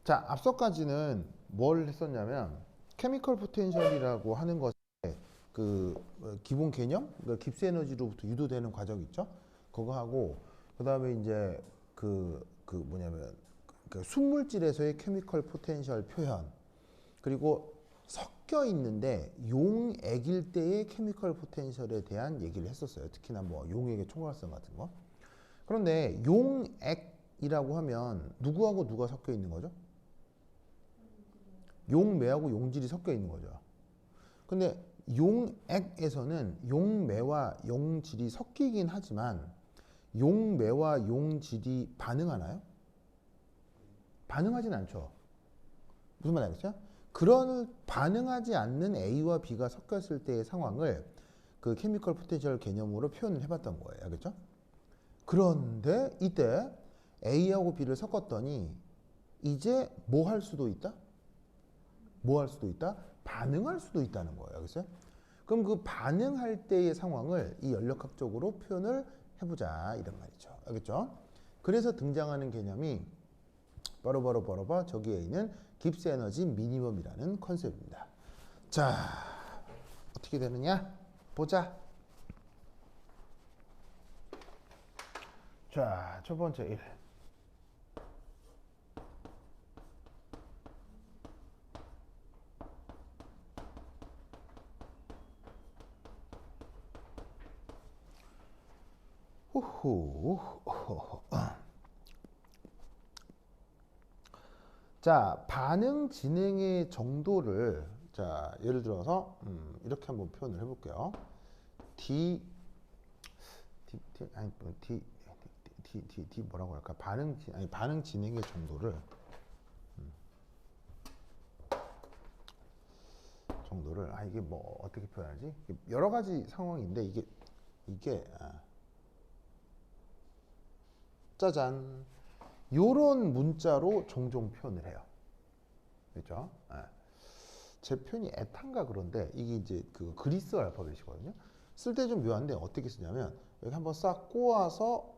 자, 앞서까지는 뭘 했었냐면 케미컬 포텐셜이라고 하는 것에 그 기본 개념, 그러니까 깁스 에너지로부터 유도되는 과정 있죠? 그거 하고 그다음에 이제 그 뭐냐면 그 순물질에서의 케미컬 포텐셜 표현 그리고 섞여 있는데 용액일 때의 케미컬 포텐셜에 대한 얘기를 했었어요. 특히나 뭐 용액의 총괄성 같은 거. 그런데 용액이라고 하면 누구하고 누가 섞여 있는 거죠? 용매하고 용질이 섞여 있는 거죠. 근데 용액에서는 용매와 용질이 섞이긴 하지만 용매와 용질이 반응하나요? 반응하진 않죠. 무슨 말 알겠어요? 그런 반응하지 않는 A와 B가 섞였을 때의 상황을 그 케미컬 포텐셜 개념으로 표현을 해봤던 거예요. 알겠죠? 그런데 이때 A하고 B를 섞었더니 이제 뭐 할 수도 있다? 뭐 할 수도 있다? 반응할 수도 있다는 거예요. 알겠어요? 그럼 그 반응할 때의 상황을 이 연력학적으로 표현을 해보자 이런 말이죠. 알겠죠? 그래서 등장하는 개념이 바로 저기에 있는 깁스 에너지 미니멈이라는 컨셉입니다. 자, 어떻게 되느냐? 보자. 자, 첫 번째 1. 후후. 자, 반응 진행의 정도를 자, 예를 들어서 이렇게 한번 표현을 해볼게요. D 뭐라고 할까? 반응 진행의 정도를 이게 뭐 어떻게 표현하지? 여러 가지 상황인데 이게 짜잔 요런 문자로 종종 표현을 해요. 그렇죠? 제 표현이 에탄가 그런데 이게 이제 그 그리스 알파벳이거든요. 쓸 때 좀 묘한데 어떻게 쓰냐면 여기 한번 싹 꼬아서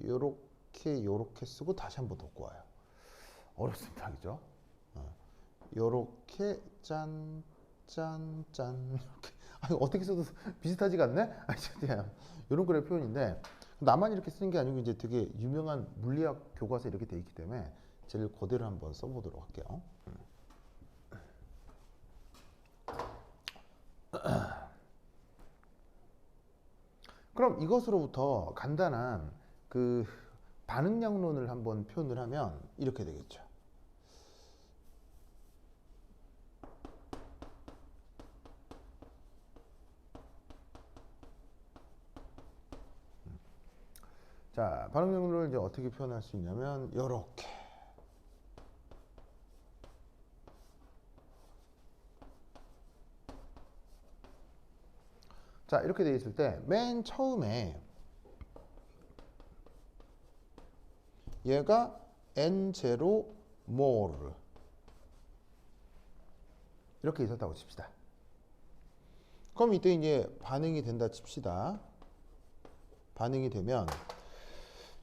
요렇게 쓰고 다시 한번 더 꼬아요. 어렵습니다, 그죠? 요렇게 짠 이렇게 어떻게 써도 비슷하지가 않네? 이런 거의 표현인데 나만 이렇게 쓰는 게 아니고 이제 되게 유명한 물리학 교과서에 이렇게 돼 있기 때문에 제일 그대로 한번 써보도록 할게요. 그럼 이것으로부터 간단한 그 반응량론을 한번 표현을 하면 이렇게 되겠죠. 자, 반응량론을 이제 어떻게 표현할 수 있냐면 이렇게. 자, 이렇게 돼 있을 때 맨 처음에 얘가 N0 몰 이렇게 있었다고 칩시다. 그럼 이때 이제 반응이 된다 칩시다. 반응이 되면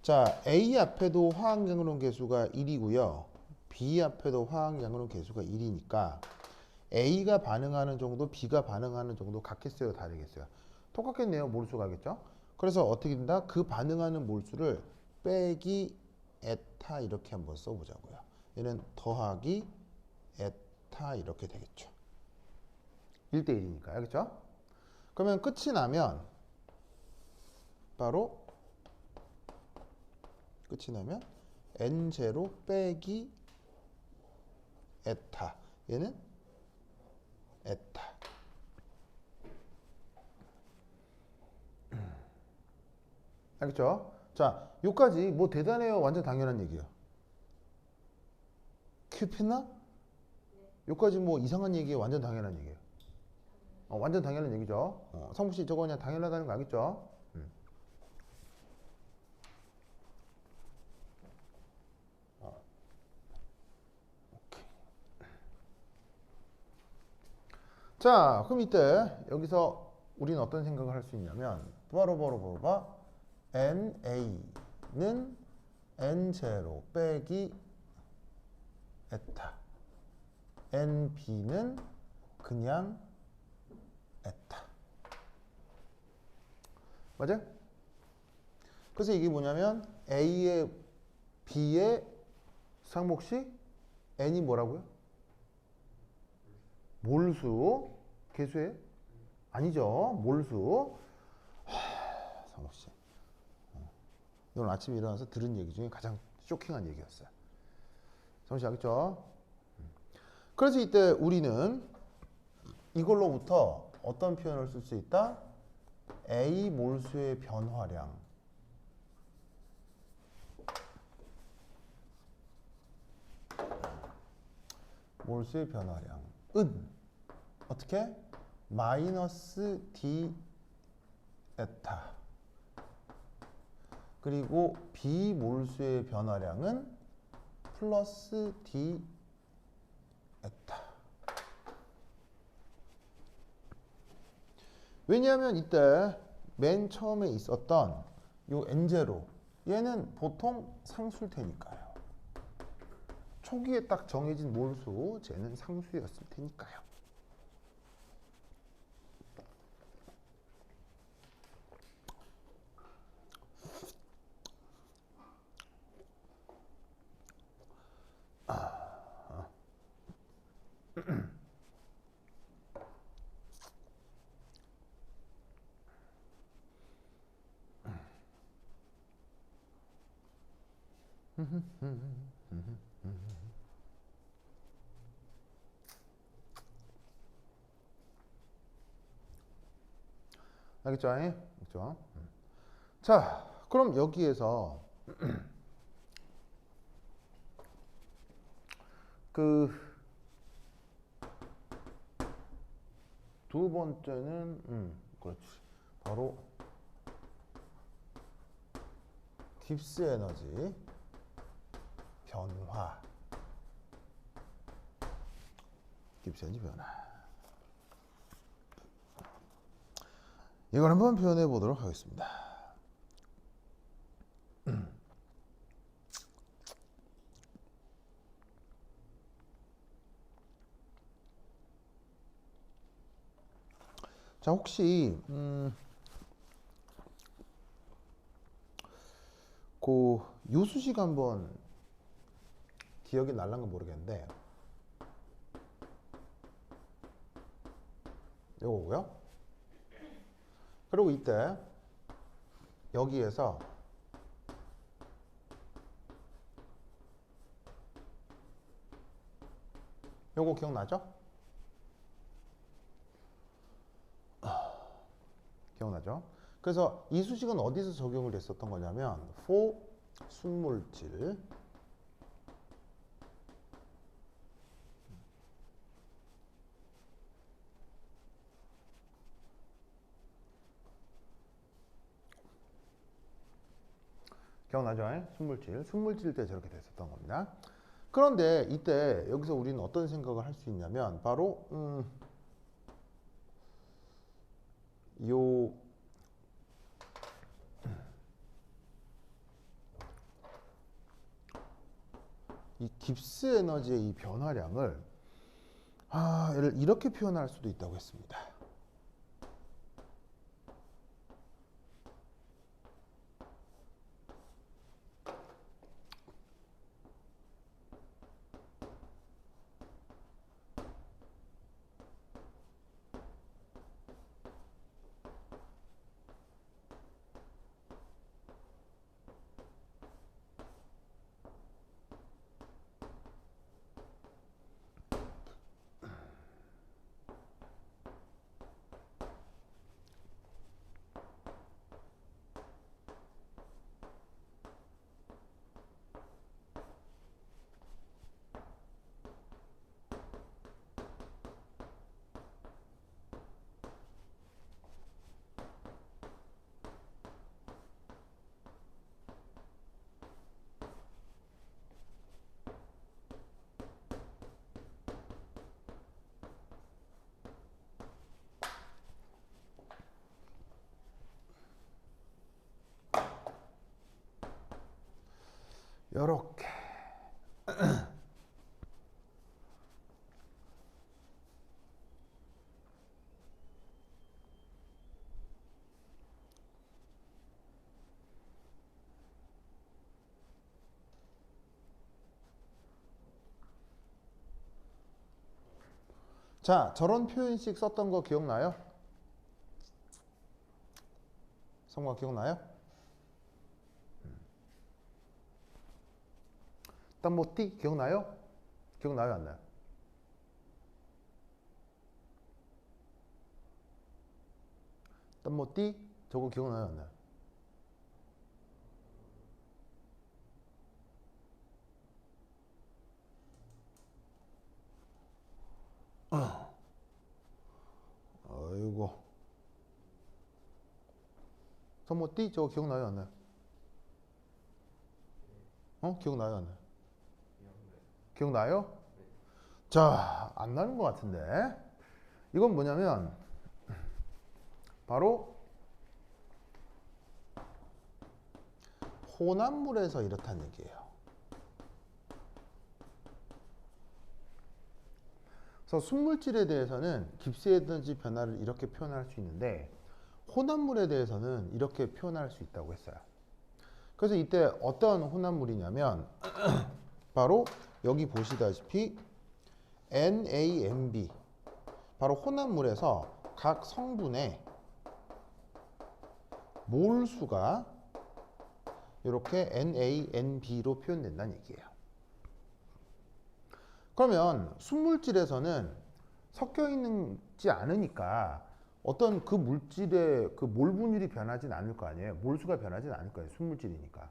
자, A 앞에도 화학양론 계수가 1이고요. B 앞에도 화학양론 계수가 1이니까 A가 반응하는 정도, B가 반응하는 정도 같겠어요, 다르겠어요? 똑같겠네요. 몰수가겠죠? 그래서 어떻게 된다? 그 반응하는 몰수를 빼기 에타 이렇게 한번 써보자고요. 얘는 더하기 에타 이렇게 되겠죠. 1대1이니까. 알겠죠? 그러면 끝이 나면 바로 N0 빼기 에타. 얘는 에타. 알겠죠? 자, 요까지 뭐 대단해요. 완전 당연한 얘기예요. 큐피나? 요까지 뭐 이상한 얘기예요. 완전 당연한 얘기예요. 완전 당연한 얘기죠. 성부씨 저거 그냥 당연하다는 거 알겠죠? 자, 그럼 이때 여기서 우리는 어떤 생각을 할 수 있냐면 바로 NA는 N0 빼기 에타. NB는 그냥 에타. 맞아요? 그래서 이게 뭐냐면 A의 B의 상목시 N이 뭐라고요? 몰수. 개수예요? 아니죠. 몰수. 상목시. 오늘 아침에 일어나서 들은 얘기 중에 가장 쇼킹한 얘기였어요. 상목시 알겠죠? 그래서 이때 우리는 이걸로부터 어떤 표현을 쓸 수 있다? A 몰수의 변화량. 몰수의 변화량은 어떻게? 마이너스 D 에타. 그리고 B 몰수의 변화량은 플러스 D 에타. 왜냐하면 이때 맨 처음에 있었던 요 N0 얘는 보통 상수일 테니까요. 초기에 딱 정해진 몰수 쟤는 상수였을 테니까요. 알겠죠? 알겠죠? 자, 그럼 여기에서 그 두 번째는 그렇지. 바로 깁스 에너지 변화. 깁스 에너지 변화. 이걸 한번 표현해 보도록 하겠습니다. 자, 혹시 그 요수식 한번 기억이 날란가 모르겠는데 요거고요. 그리고 이때 여기에서 요거 기억나죠? 기억나죠? 그래서 이 수식은 어디서 적용을 했었던 거냐면 for 순물질 기억나죠? 순물질 때 저렇게 됐었던 겁니다. 그런데 이때 여기서 우리는 어떤 생각을 할 수 있냐면 바로 이 깁스 에너지의 이 변화량을 얘를 이렇게 표현할 수도 있다고 했습니다. 요렇게 자, 저런 표현식 썼던 거 기억나요? 성과 기억나요? 땀모띠 기억나요? 기억나요? 안 나요? 땀모띠 저거 기억나요? 안 나요? 아이고. 땀모띠 저거 기억나요? 안 나요? 기억나요? 안 나요? 기억나요? 자, 안 나는 것 같은데. 이건 뭐냐면 바로 혼합물에서 이렇다는 얘기예요. 그래서 순물질에 대해서는 깁스 에너지 변화를 이렇게 표현할 수 있는데 혼합물에 대해서는 이렇게 표현할 수 있다고 했어요. 그래서 이때 어떤 혼합물이냐면 바로 여기 보시다시피 NaNb 바로 혼합물에서 각 성분의 몰수가 이렇게 NaNb로 표현된다는 얘기예요. 그러면 순물질에서는 섞여 있지 않으니까 어떤 그 물질의 그 몰 분율이 변하진 않을 거 아니에요. 몰수가 변하진 않을 거예요. 순물질이니까.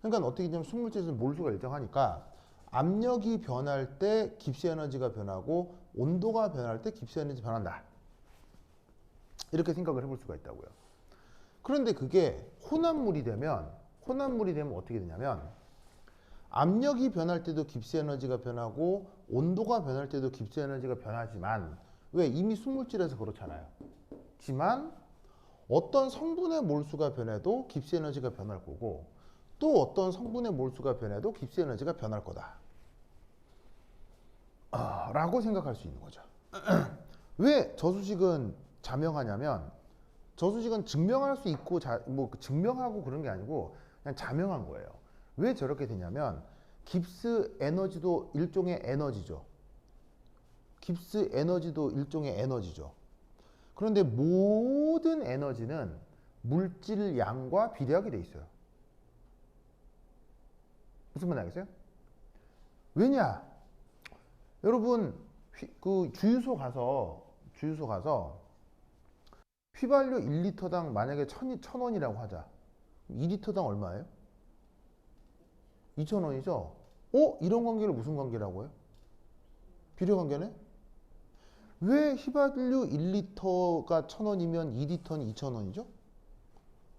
그러니까 어떻게 되냐면 순물질에서는 몰수가 일정하니까 압력이 변할 때 깁스 에너지가 변하고 온도가 변할 때 깁스 에너지 변한다. 이렇게 생각을 해볼 수가 있다고요. 그런데 그게 혼합물이 되면 어떻게 되냐면 압력이 변할 때도 깁스 에너지가 변하고 온도가 변할 때도 깁스 에너지가 변하지만 왜? 이미 순물질에서 그렇잖아요. 지만 어떤 성분의 몰수가 변해도 깁스 에너지가 변할 거고 또 어떤 성분의 몰수가 변해도 깁스 에너지가 변할 거다. 라고 생각할 수 있는 거죠. 왜 저수식은 자명하냐면 저수식은 증명할 수 있고 뭐 증명하고 그런 게 아니고 그냥 자명한 거예요. 왜 저렇게 되냐면 깁스 에너지도 일종의 에너지죠. 깁스 에너지도 일종의 에너지죠. 그런데 모든 에너지는 물질 양과 비례하게 돼 있어요. 무슨 말인지 알겠어요? 왜냐? 여러분 그 주유소 가서 휘발유 1리터당 만약에 1,000원이라고 하자. 2리터당 얼마예요? 2,000원이죠? 이런 관계를 무슨 관계라고 해요? 비례 관계네? 왜 휘발유 1리터가 1,000원이면 2리터는 2,000원이죠?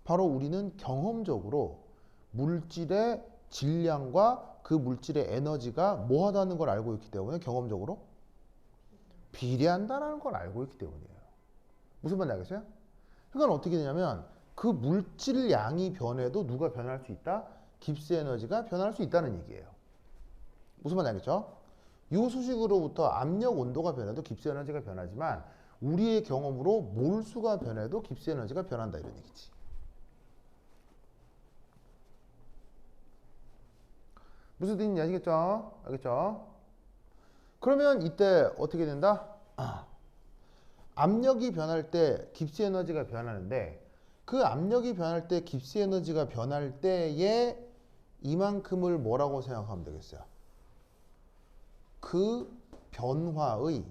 바로 우리는 경험적으로 물질의 질량과 그 물질의 에너지가 뭐 하다는 걸 알고 있기 때문에 경험적으로 비례한다는 걸 알고 있기 때문이에요. 무슨 말인지 알겠어요? 그러니까 어떻게 되냐면 그 물질 양이 변해도 누가 변할 수 있다? 깁스 에너지가 변할 수 있다는 얘기예요. 무슨 말인지 알겠죠? 이 수식으로부터 압력, 온도가 변해도 깁스 에너지가 변하지만 우리의 경험으로 몰수가 변해도 깁스 에너지가 변한다 이런 얘기지. 무슨 뜻인지 아시겠죠? 알겠죠? 그러면 이때 어떻게 된다? 압력이 변할 때 깁스 에너지가 변하는데 그 압력이 변할 때 깁스 에너지가 변할 때에 이만큼을 뭐라고 생각하면 되겠어요? 그 변화의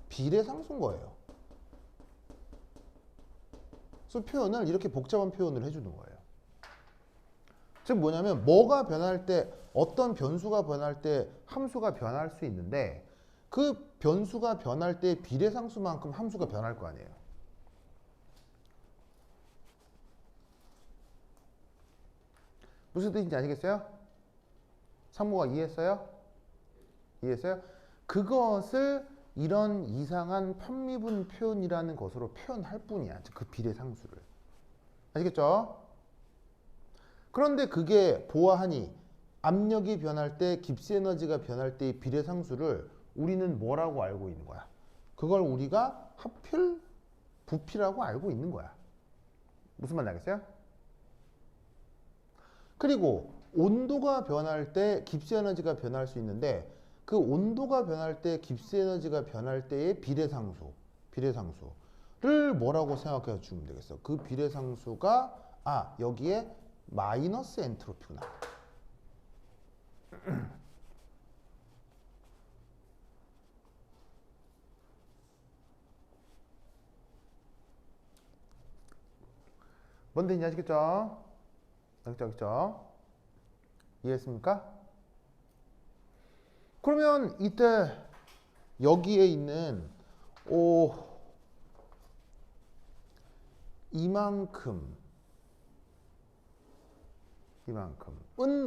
비례상수인 거예요. 그래서 표현을 이렇게 복잡한 표현을 해주는 거예요. 즉 뭐냐면 뭐가 변할 때 어떤 변수가 변할 때 함수가 변할 수 있는데 그 변수가 변할 때 비례상수만큼 함수가 변할 거 아니에요. 무슨 뜻인지 아시겠어요? 상무가 이해했어요? 이해했어요? 그것을 이런 이상한 편미분 표현이라는 것으로 표현할 뿐이야. 그 비례상수를. 아시겠죠? 그런데 그게 보아하니 압력이 변할 때 깁스 에너지가 변할 때의 비례상수를 우리는 뭐라고 알고 있는 거야? 그걸 우리가 합필, 부피라고 알고 있는 거야. 무슨 말인지 알겠어요? 그리고 온도가 변할 때 깁스 에너지가 변할 수 있는데 그 온도가 변할 때 깁스 에너지가 변할 때의 비례상수를 뭐라고 생각해 주면 되겠어. 그 비례상수가 여기에 마이너스 엔트로피구나. 뭔 뜻인지 아시겠죠? 알겠죠? 이해했습니까? 그러면 이때 여기에 있는 이만큼은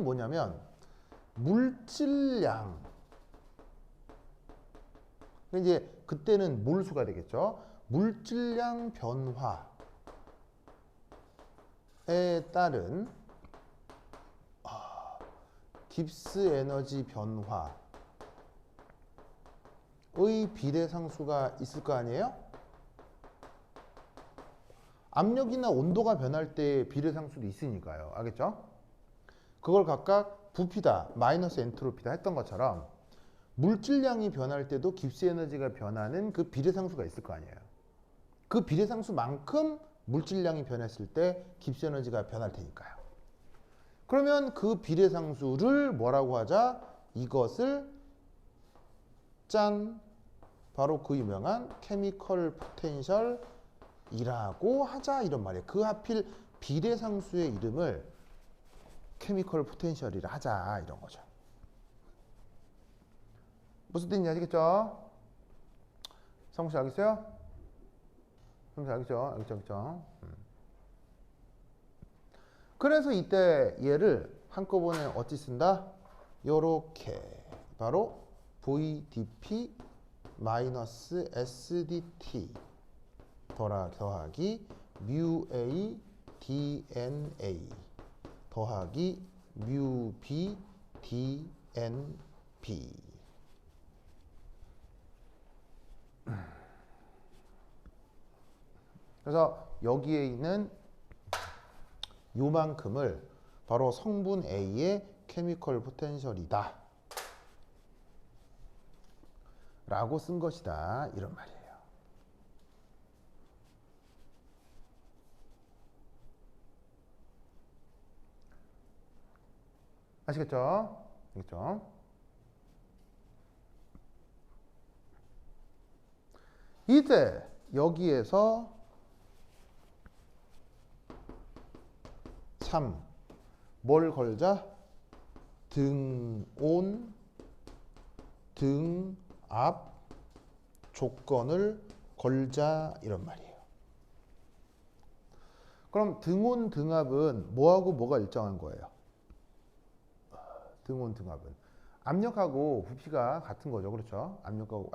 뭐냐면 물질량. 이제 그때는 몰수가 되겠죠. 물질량 변화에 따른 깁스 에너지 변화의 비례상수가 있을 거 아니에요? 압력이나 온도가 변할 때 비례상수도 있으니까요. 알겠죠? 그걸 각각 부피다, 마이너스 엔트로피다 했던 것처럼 물질량이 변할 때도 깁스 에너지가 변하는 그 비례상수가 있을 거 아니에요. 그 비례상수만큼 물질량이 변했을 때 깁스 에너지가 변할 테니까요. 그러면 그 비례상수를 뭐라고 하자? 이것을 짠! 바로 그 유명한 케미컬 포텐셜이라고 하자 이런 말이에요. 그 하필 비례상수의 이름을 케미컬 포텐셜이라 하자 이런 거죠. 무슨 뜻인지 아시겠죠? 성씨 알겠어요? 성씨 알겠죠? 그래서 이때 얘를 한꺼번에 어찌 쓴다? 요렇게 바로 VDP 마이너스 SDT 더하기 뮤A DNA 더하기 뮤B DNB. 그래서 여기에 있는 요만큼을 바로 성분 A의 케미컬 포텐셜이다 라고 쓴 것이다 이런 말이에요. 아시겠죠? 알겠죠? 이제 여기에서 3. 뭘 걸자? 등온, 등압 조건을 걸자 이런 말이에요. 그럼 등온, 등압은 뭐하고 뭐가 일정한 거예요? 등온, 등압은 압력하고 부피가 같은 거죠. 그렇죠? 압력하고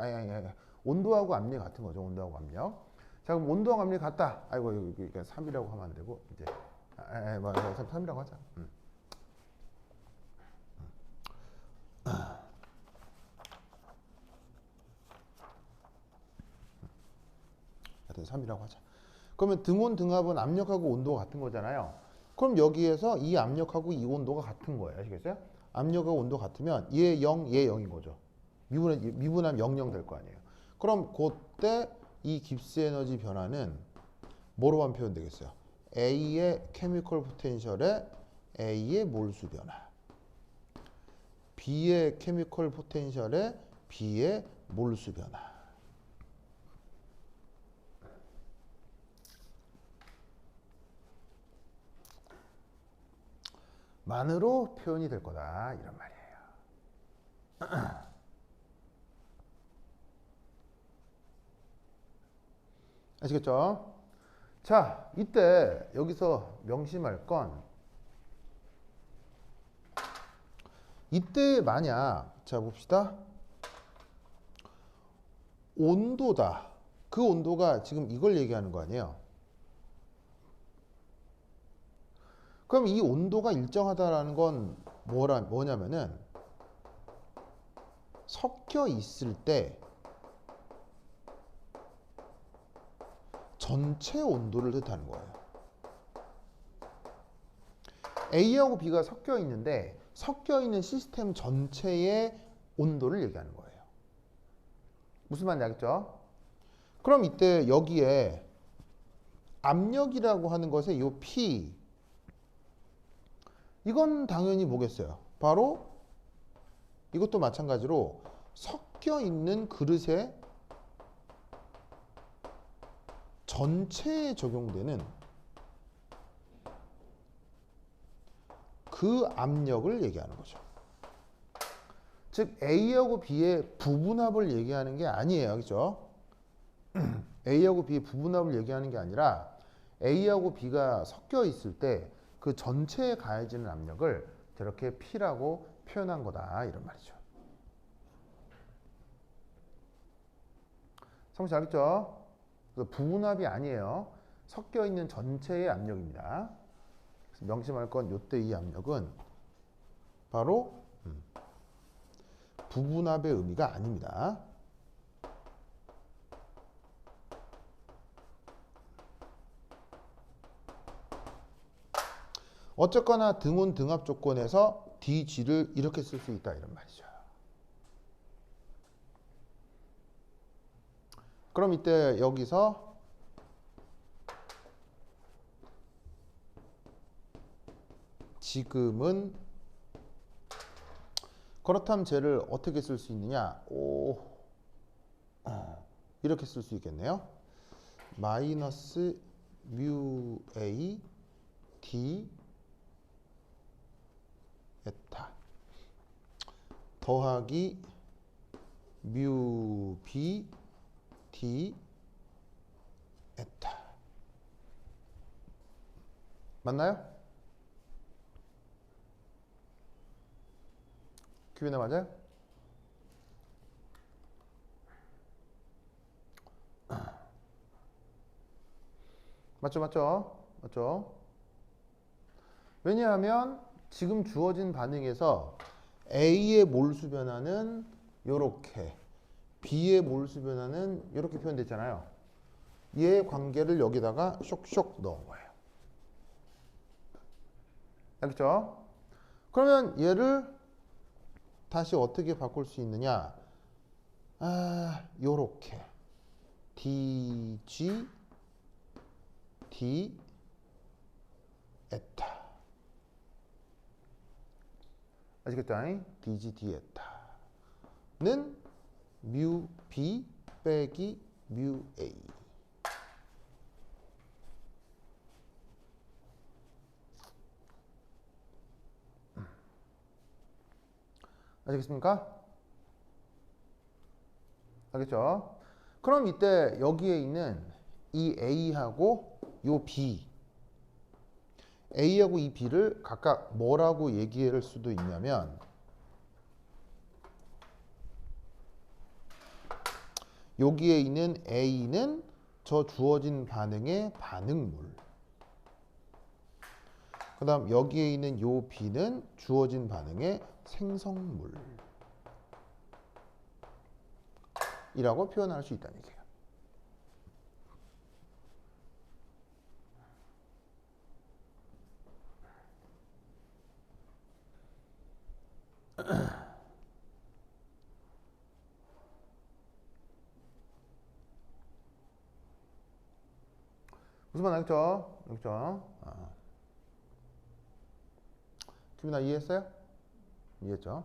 온도하고 압력이 같은 거죠. 온도하고 압력. 자, 그럼 온도하고 압력이 같다. 아이고, 여기 3이라고 하면 안 되고 이제 3이라고 하자. 하여튼 3이라고 하자. 그러면 등온, 등압은 압력하고 온도가 같은 거잖아요. 그럼 여기에서 이 압력하고 이 온도가 같은 거예요. 아시겠어요? 압력하고 온도가 같으면 얘 0, 얘 0인 거죠. 미분하면 0, 0 될 거 아니에요. 그럼 그때 이 깁스 에너지 변화는 뭐로만 표현되겠어요? A의 케미컬 포텐셜에 A의 몰수 변화, B의 케미컬 포텐셜에 B의 몰수 변화. 만으로 표현이 될 거다 이런 말이에요. 아시겠죠? 자, 이때 여기서 명심할 건 이때 만약 자 봅시다. 온도다. 그 온도가 지금 이걸 얘기하는 거 아니에요? 그럼 이 온도가 일정하다라는 건 뭐냐면은 섞여 있을 때 전체 온도를 뜻하는 거예요. A하고 B가 섞여 있는데 섞여 있는 시스템 전체의 온도를 얘기하는 거예요. 무슨 말인지 알겠죠? 그럼 이때 여기에 압력이라고 하는 것의 이 P, 이건 당연히 뭐겠어요? 바로 이것도 마찬가지로 섞여 있는 그릇의 전체에 적용되는 그 압력을 얘기하는 거죠. 즉 A하고 B의 부분합을 얘기하는 게 아니에요. 그렇죠? A하고 B의 부분합을 얘기하는 게 아니라 A하고 B가 섞여 있을 때 그 전체에 가해지는 압력을 저렇게 P라고 표현한 거다 이런 말이죠. 성씨 알겠죠? 그래서 부분합이 아니에요. 섞여 있는 전체의 압력입니다. 그래서 명심할 건 이때 이 압력은 바로 부분합의 의미가 아닙니다. 어쨌거나 등온 등합 조건에서 DG를 이렇게 쓸 수 있다 이런 말이죠. 그럼 이때 여기서 지금은 그렇다면 쟤를 어떻게 쓸 수 있느냐? 이렇게 쓸 수 있겠네요. 마이너스 뮤 A D 에타 더하기 뮤 B D 에타 맞나요? 큐비나 맞아요? 맞죠? 왜냐하면 지금 주어진 반응에서 A의 몰수 변화는 요렇게, B의 몰수 변화는 이렇게 표현됐잖아요. 얘의 관계를 여기다가 쇽쇽 넣은 거예요. 알겠죠? 그러면 얘를 다시 어떻게 바꿀 수 있느냐? 요렇게 DG D 에타 아시겠죠? DG D 에타는 뮤 B 빼기 뮤 A 아시겠습니까? 알겠죠? 그럼 이때 여기에 있는 이 A하고 요 B, A하고 이 B를 각각 뭐라고 얘기할 수도 있냐면 여기에 있는 A는 저 주어진 반응의 반응물, 그 다음 여기에 있는 요 B는 주어진 반응의 생성물 이라고 표현할 수 있다는 얘기예요. 무슨 말 알겠죠? 규민아 이해했어요? 이해했죠?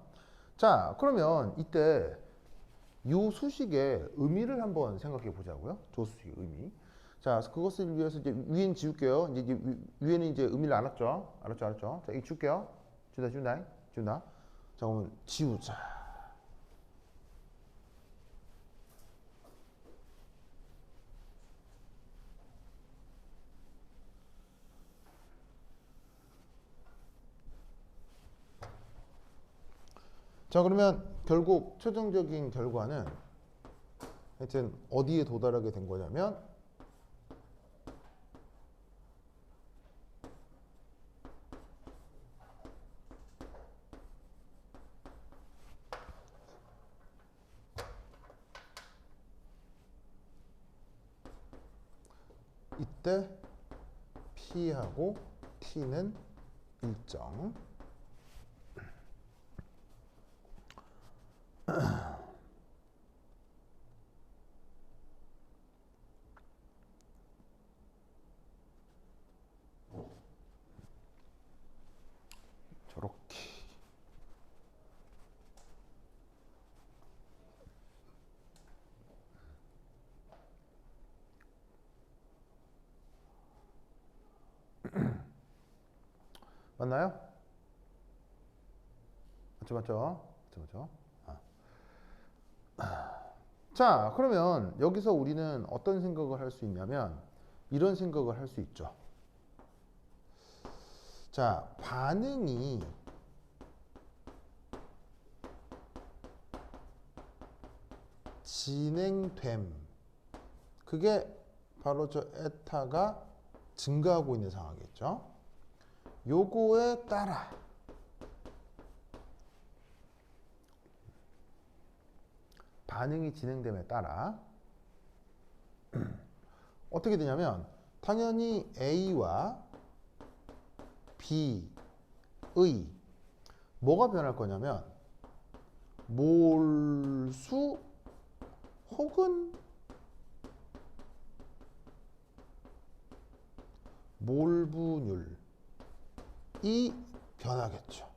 자, 그러면 이때 요 수식의 의미를 한번 생각해 보자고요. 조수식의 의미. 자, 그것을 위해서 이제 위엔 지울게요. 이제 위에는 이제 의미를 알았죠? 알았죠? 자, 이 지울게요. 지운다. 자, 그러면 지우자. 자, 그러면 결국 최종적인 결과는 하여튼 어디에 도달하게 된 거냐면 이때 P하고 T는 일정 맞나요? 맞죠, 맞죠? 맞죠, 맞죠? 자, 그러면 여기서 우리는 어떤 생각을 할 수 있냐면 이런 생각을 할 수 있죠. 자, 반응이 진행됨. 그게 바로 저 에타가 증가하고 있는 상황이겠죠. 요거에 따라 반응이 진행됨에 따라 어떻게 되냐면 당연히 A와 B의 뭐가 변할 거냐면 몰수 혹은 몰분율이 변하겠죠.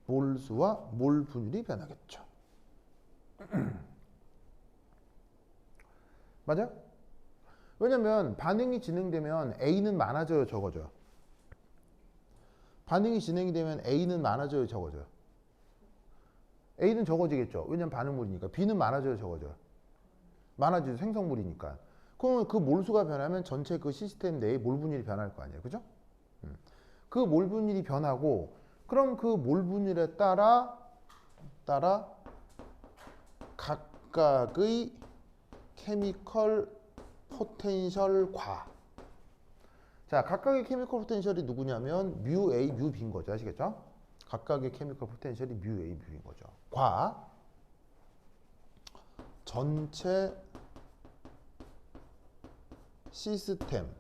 몰수와 몰분율이 변하겠죠. 맞아요? 왜냐면 반응이 진행되면 A는 많아져요, 적어져요? 반응이 진행이 되면 A는 많아져요, 적어져요? A는 적어지겠죠. 왜냐면 반응물이니까. B는 많아져요, 적어져요? 많아지죠. 생성물이니까. 그러면 그 몰수가 변하면 전체 그 시스템 내에 몰분율이 변할 거 아니에요. 그죠? 그 몰분율이 변하고 그럼 그 몰분율에 따라 각각의 케미컬 포텐셜과 자, 각각의 케미컬 포텐셜이 누구냐면 뮤 A, 뮤 B인 거죠. 아시겠죠? 각각의 케미컬 포텐셜이 뮤 A, 뮤 B인 거죠. 과 전체 시스템의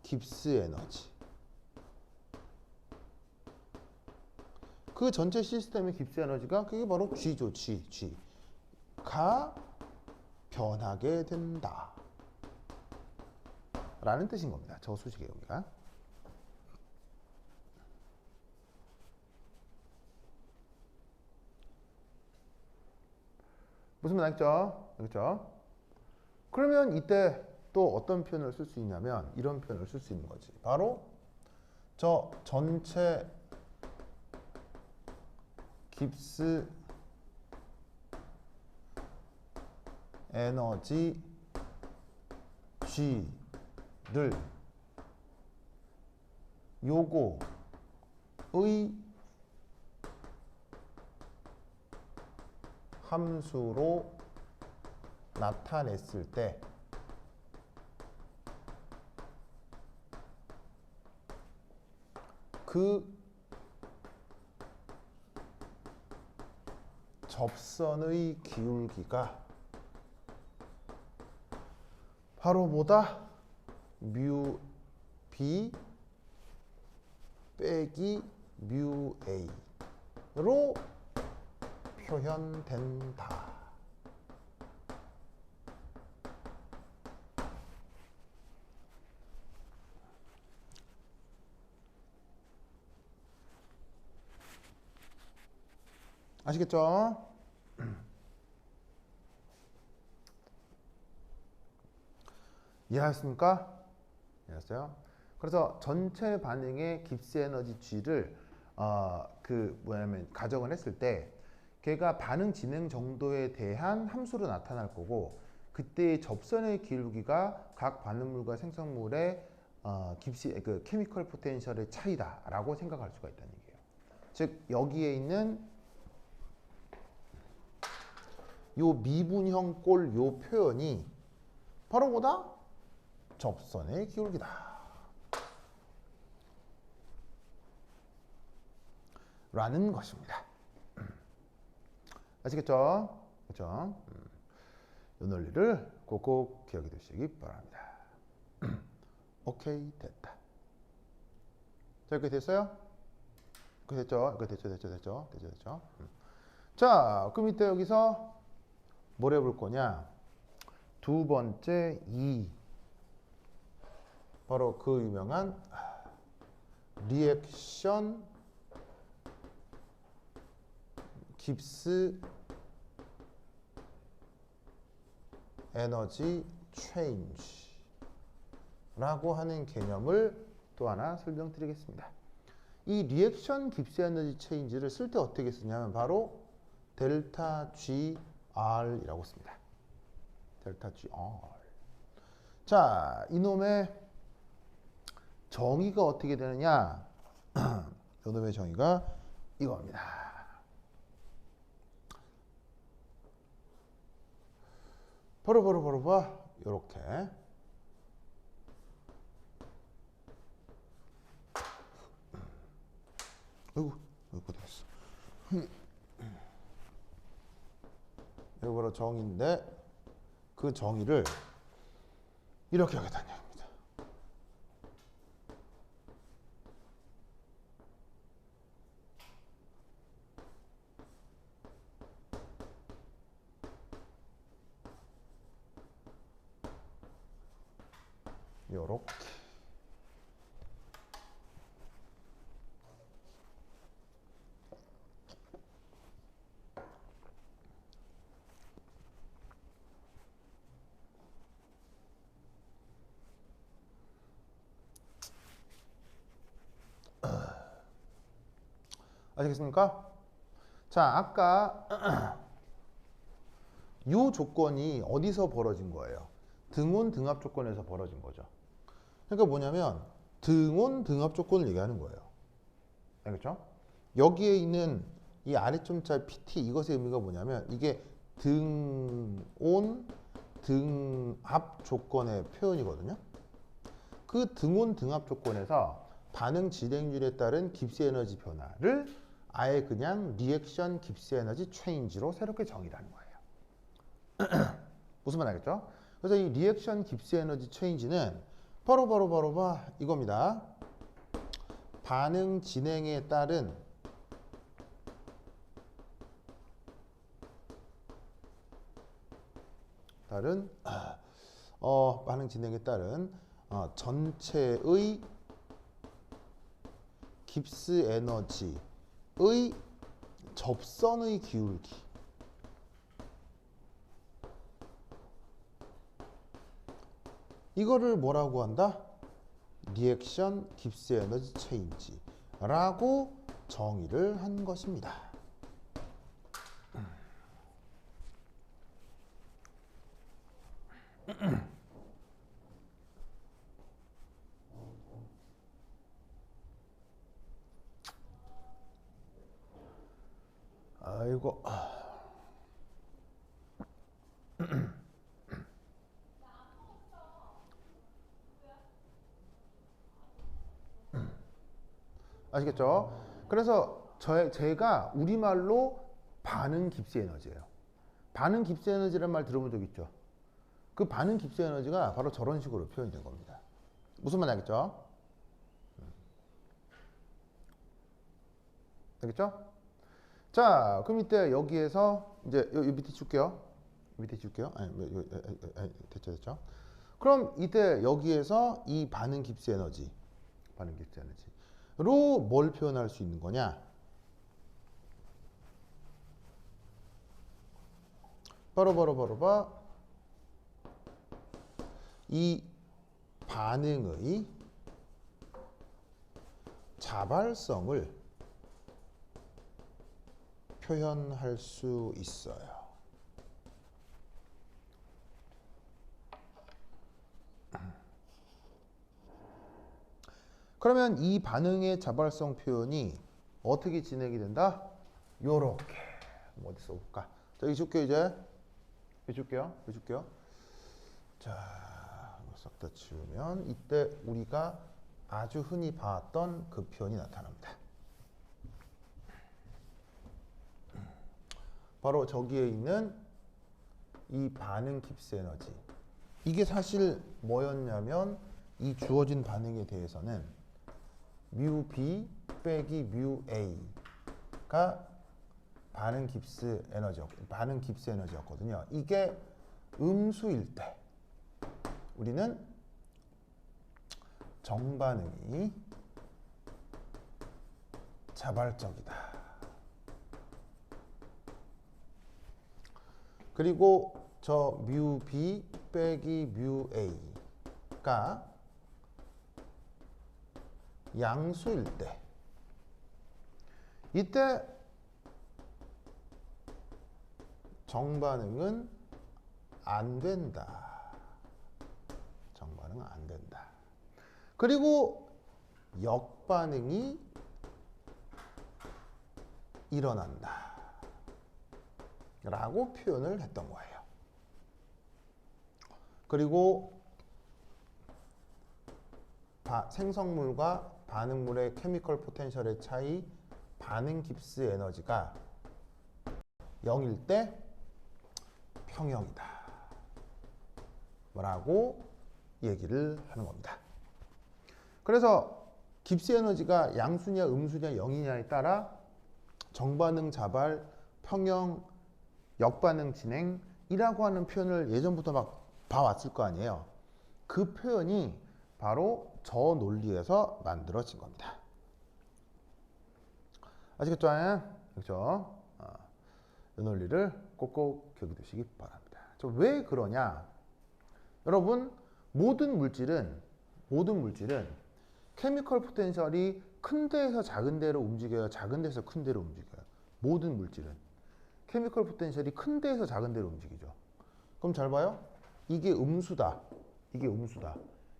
깁스 에너지. 그 전체 시스템의 깁스 에너지가 그게 바로 G죠. G가 변하게 된다. 라는 뜻인 겁니다. 저 수식의 의미가. 무슨 말 알겠죠? 알겠죠? 그러면 이때 또 어떤 표현을 쓸 수 있냐면 이런 표현을 쓸 수 있는 거지. 바로 저 전체 깁스 에너지 G를 요거의 함수로 나타냈을 때 그 접선의 기울기가 바로 뭐다? 뮤 B 빼기 뮤 A로 표현된다. 아시겠죠? 이해하셨습니까? 이해했어요? 그래서 전체 반응의 깁스 에너지 G를 뭐냐면 가정을 했을 때 걔가 반응 진행 정도에 대한 함수로 나타날 거고 그때의 접선의 기울기가 각 반응물과 생성물의 그 케미컬 포텐셜의 차이다라고 생각할 수가 있다는 얘기예요. 즉 여기에 있는 요 미분형 꼴 요 표현이 바로 뭐다? 접선의 기울기다. 라는 것입니다. 아시겠죠? 그렇죠? 이 논리를 꼭꼭 기억해 두시기 바랍니다. 오케이, 됐다. 자, 이렇게 됐어요? 이렇게 됐죠? 이렇게 됐죠? 자, 그럼 이때 여기서 뭘 해볼 거냐? 두 번째 2. 바로 그 유명한 리액션 깁스 에너지 체인지라고 하는 개념을 또 하나 설명드리겠습니다. 이 리액션 깁스 에너지 체인지를 쓸 때 어떻게 쓰냐면 바로 델타 GR이라고 씁니다. 델타 GR. 자, 이놈의 정의가 어떻게 되느냐? 이놈의 정의가 이겁니다. 바로 봐. 요렇게. 아이고, 어디 갔어? 이거 바로 정의인데 그 정의를 이렇게 하겠다는 얘기입니다. 요렇게. 아시겠습니까? 자, 아까 이 조건이 어디서 벌어진 거예요? 등온 등압 조건에서 벌어진 거죠. 그러니까 뭐냐면 등온 등압 조건을 얘기하는 거예요. 알겠죠? 여기에 있는 이 아래점자 PT 이것의 의미가 뭐냐면 이게 등온 등압 조건의 표현이거든요. 그 등온 등압 조건에서 반응 진행률에 따른 깁스 에너지 변화를 아예 그냥 리액션 깁스 에너지 체인지로 새롭게 정의하는 거예요. 무슨 말 알겠죠? 그래서 이 리액션 깁스 에너지 체인지는 바로 이겁니다. 반응 진행에 따른 반응 진행에 따른 전체의 깁스 에너지의 접선의 기울기. 이거를 뭐라고 한다? 리액션 깁스 에너지 체인지라고 정의를 한 것입니다. 아이고. 아시겠죠? 그래서 제가 우리말로 반응 깁스 에너지예요. 반응 깁스 에너지라는 말 들어본 적 있죠? 그 반응 깁스 에너지가 바로 저런 식으로 표현이 된 겁니다. 무슨 말 알겠죠? 알겠죠? 자, 그럼 이때 여기에서 이제 요 밑에 줄게요. 밑에 줄게요. 됐죠. 그럼 이때 여기에서 이 반응 깁스 에너지로 뭘 표현할 수 있는 거냐? 바로 이 반응의 자발성을 표현할 수 있어요. 그러면 이 반응의 자발성 표현이 어떻게 진행이 된다? 요렇게. 어디 써볼까? 자, 여기 줄게요, 이제. 여기 줄게요. 자, 싹 다 지우면 이때 우리가 아주 흔히 봤던 그 표현이 나타납니다. 바로 저기에 있는 이 반응 깁스 에너지. 이게 사실 뭐였냐면 이 주어진 반응에 대해서는 뮤 B 빼기 뮤 A가 반응 깁스 에너지였거든요. 이게 음수일 때 우리는 정반응이 자발적이다. 그리고 저 뮤 B 빼기 뮤 A가 양수일 때 이때 정반응은 안 된다. 정반응은 안 된다. 그리고 역반응이 일어난다. 라고 표현을 했던 거예요. 그리고 생성물과 반응물의 케미컬 포텐셜의 차이, 반응 깁스 에너지가 0일 때 평형이다. 라고 얘기를 하는 겁니다. 그래서 깁스 에너지가 양수냐 음수냐 0이냐에 따라 정반응 자발, 평형, 역반응 진행이라고 하는 표현을 예전부터 막 봐왔을 거 아니에요. 그 표현이 바로 저 논리에서 만들어진 겁니다. 아시겠죠? 그렇죠? 이 논리를 꼭꼭 기억해 두시기 바랍니다. 왜 그러냐? 여러분, 모든 물질은 케미컬 포텐셜이 큰 데에서 작은 데로 움직여요? 작은 데서 큰 데로 움직여요? 모든 물질은 케미컬 포텐셜이 큰 데에서 작은 데로 움직이죠. 그럼 잘 봐요. 이게 음수다. 이게 음수다.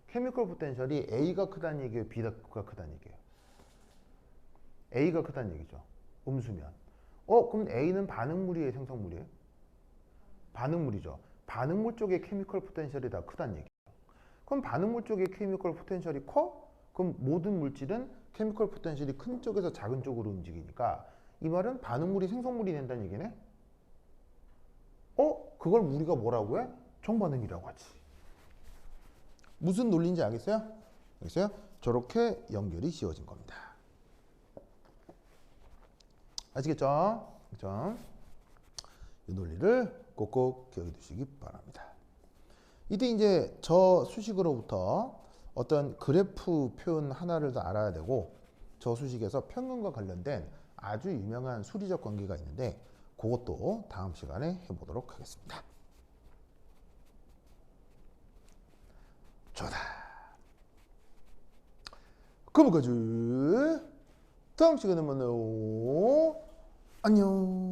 케미컬 포텐셜이 A가 크다는 얘기예요? B가 크다는 얘기예요? A가 크다는 얘기죠. 음수면. 그럼 A는 반응물이에요? 생성물이에요? 반응물이죠. 반응물 쪽에 케미컬 포텐셜이 다 크다는 얘기예요. 그럼 반응물 쪽에 케미컬 포텐셜이 커? 그럼 모든 물질은 케미컬 포텐셜이 큰 쪽에서 작은 쪽으로 움직이니까 이 말은 반응물이 생성물이 된다는 얘기네? 그걸 우리가 뭐라고 해? 정반응이라고 하지. 무슨 논리인지 알겠어요? 알겠어요? 저렇게 연결이 지어진 겁니다. 아시겠죠? 그렇죠? 이 논리를 꼭꼭 기억해 두시기 바랍니다. 이때 이제 저 수식으로부터 어떤 그래프 표현 하나를 더 알아야 되고 저 수식에서 평균과 관련된 아주 유명한 수리적 관계가 있는데 그것도 다음 시간에 해보도록 하겠습니다. 좋다. 그럼 까지 다음 시간에 만나요. 안녕.